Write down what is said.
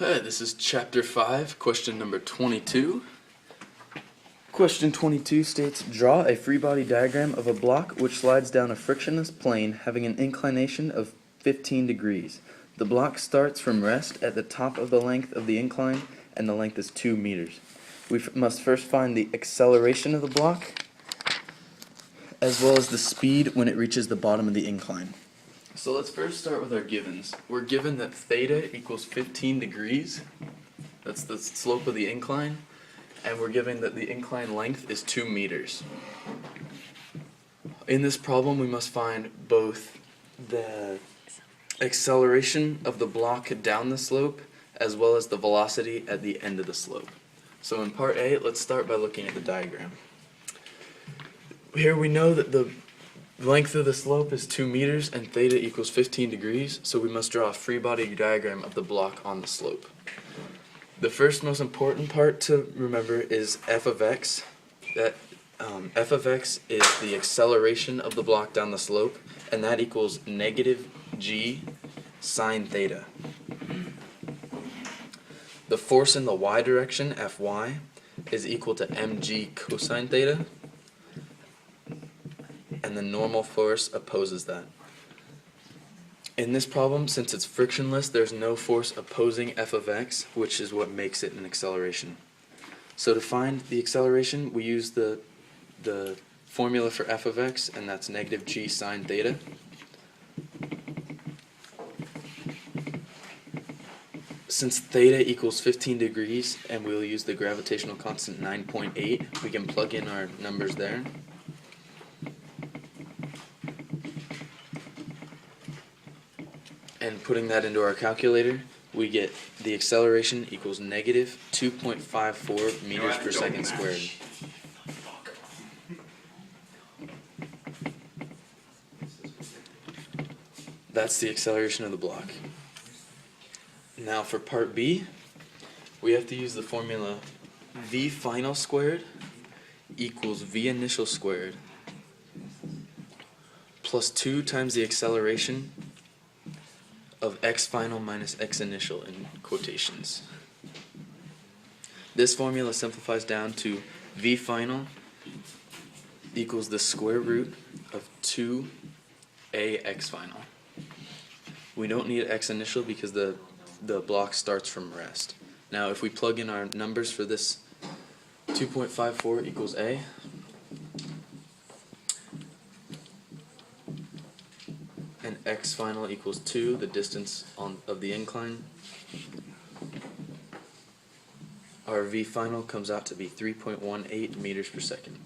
Hi, this is Chapter 5, question number 22. Question 22 states, draw a free body diagram of a block which slides down a frictionless plane having an inclination of 15 degrees. The block starts from rest at the top of the length of the incline, and the length is 2 meters. We must first find the acceleration of the block, as well as the speed when it reaches the bottom of the incline. So let's first start with our givens. We're given that theta equals 15 degrees. That's the slope of the incline. And we're given that the incline length is 2 meters. In this problem, we must find both the acceleration of the block down the slope as well as the velocity at the end of the slope. So in part A, let's start by looking at the diagram. Here we know that the length of the slope is 2 meters and theta equals 15 degrees, so we must draw a free body diagram of the block on the slope. The first most important part to remember is f of x. That f of x is the acceleration of the block down the slope, and that equals negative g sine theta. The force in the y direction, Fy, is equal to mg cosine theta, and the normal force opposes that. In this problem, since it's frictionless, there's no force opposing f of x, which is what makes it an acceleration. So to find the acceleration, we use the formula for f of x, and that's negative g sine theta. Since theta equals 15 degrees, and we'll use the gravitational constant 9.8, we can plug in our numbers there. And putting that into our calculator, we get the acceleration equals negative 2.54 meters per second squared. That's the acceleration of the block. Now for part B, we have to use the formula v final squared equals v initial squared plus 2 times the acceleration of x final minus x initial in quotations. This formula simplifies down to v final equals the square root of 2a x final. We don't need x initial because the block starts from rest. Now if we plug in our numbers for this, 2.54 equals a, and x final equals 2, the distance of the incline. Our v final comes out to be 3.18 meters per second.